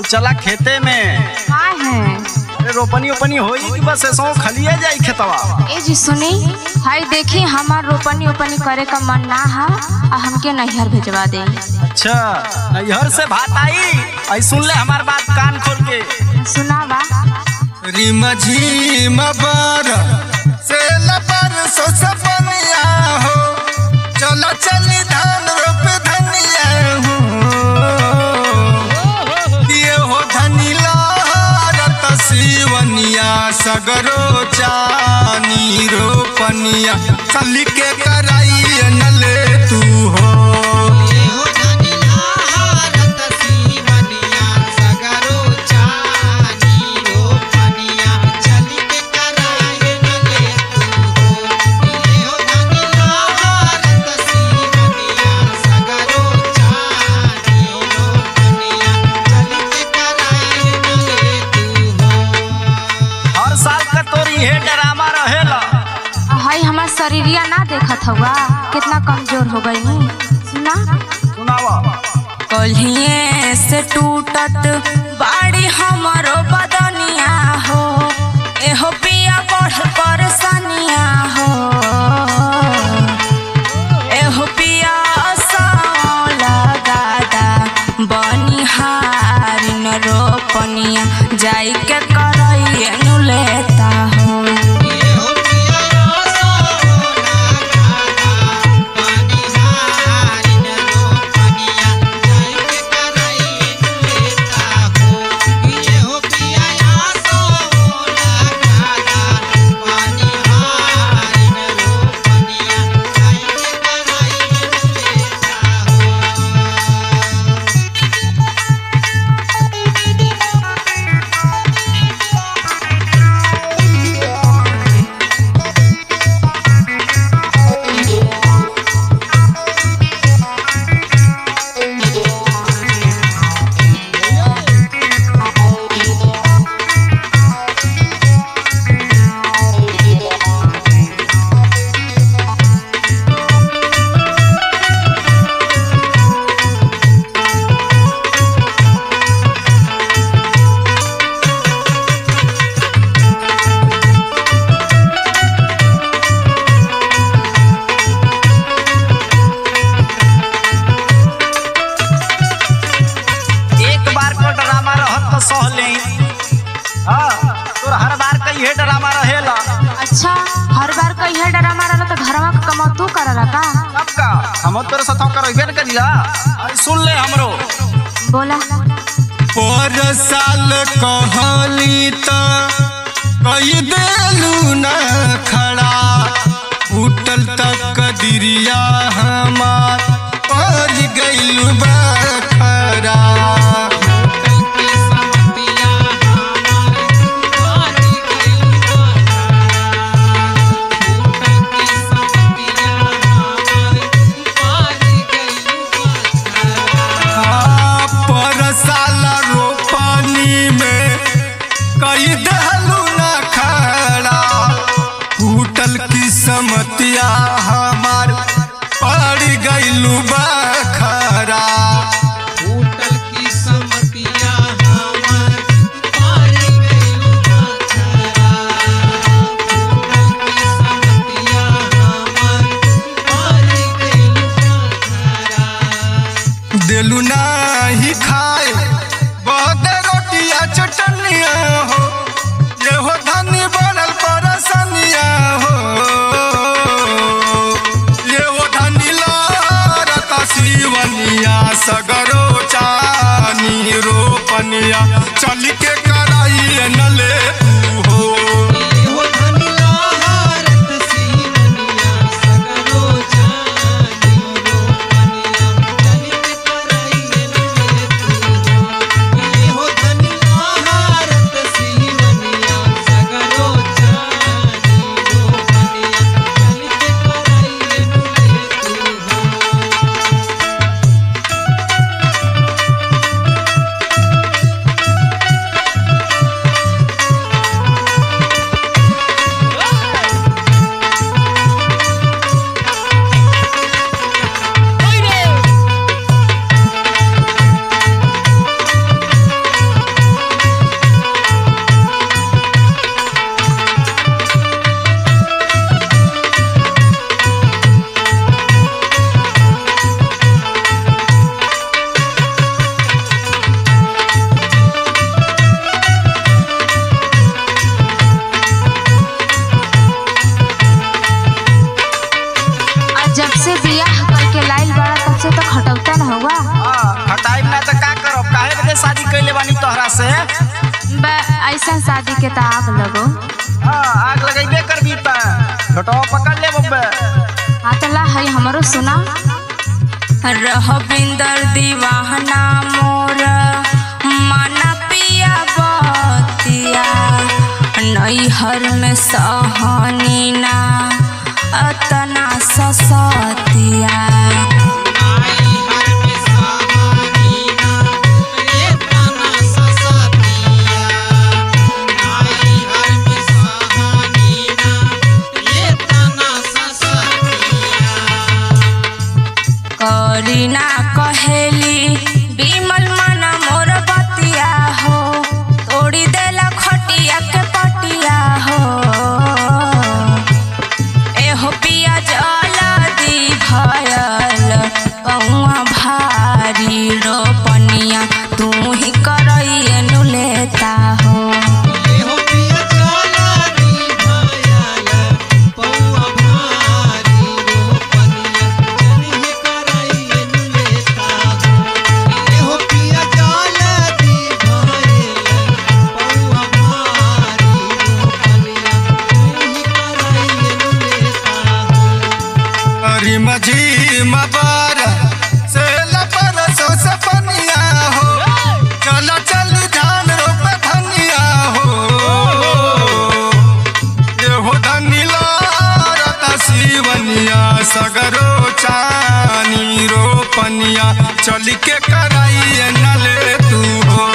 चला खेते में। काय है अरे रोपनी ओपनी होई कि बस ऐसो खलिए जाई खेतवा। ए जी सुनी, हाय देखी हमार रोपनी ओपनी करे का मन ना है आ हमके नैहर भेजवा दे। अच्छा नैहर से भात आई सुन ले हमार बात कान खोल के सुनावा। रिम झिम बर से लबर सो सपनिया हो, चलो चली धान रोप धनिया हो, दिए हो धनी लहरत सिवनिया सगरो चानी रोपनिया चली के कराई न ले तू हो। शरीरिया ना देखत हुआ कितना कमजोर हो गई। सुना सुनावा। कलिए से टूटत बाड़ी हमारो बदनिया हो, एहो पिया बढ़ परसनिया हो, एहो पिया लगादा बनिहारी न रोपनिया जाई के करई नु लेता हो। हर बार कई है ड्रामा रहेला। अच्छा हर बार कई है ड्रामा रहला तो घरवा का कमाऊ तू करला का? कब का हम तोरे साथ करबे न करिला। सुन ले हमरो बोला। पर साल कहली त कई देलू न खड़ा, उठल तक दिरिया हमार पर गइलू बखरा। समतिया हमार पड़ गइलू बखरा, होटल की समतिया हमार पड़ गइलू बखरा, होटल की समतिया हमार पड़ गइलू बखरा। दिलू नाही खाए बहुत रोटिया चटनिया हो, ये हो धनी बनल परसनिया हो, सगरो चानी रोपनिया चल के कराई न ले तू हो। जब से बियाह करके लाइल बड़ा तब से तो खटौता न हुआ। खटाई में तो का करो, काहे बदे शादी कैले बानी तोहरा से? ऐसा शादी के तो आग लगो। आग लगेबे करबी त छोटवा पकड़ ले बब्बे। हाँ चला है हमरो सुना। रहबिंदर दीवाना मोर माना पिया बतिया, नैहर में सहनी ना अतना ससतिया। करीना कहेली बिमल मना मोर बतिया हो, तोड़ी देला खटिया के पटिया हो। एहो पिया जल्दी भयल कौआ भारी रोपनिया, तू ही करइए नु लेता हो। मझी मबार से लपर सो सपनिया हो, चला चल धान रोप धनिया हो। देहो धनिला रता शिवनिया, सगरो चानी रोपनिया, चल के कराइए नले तू हो।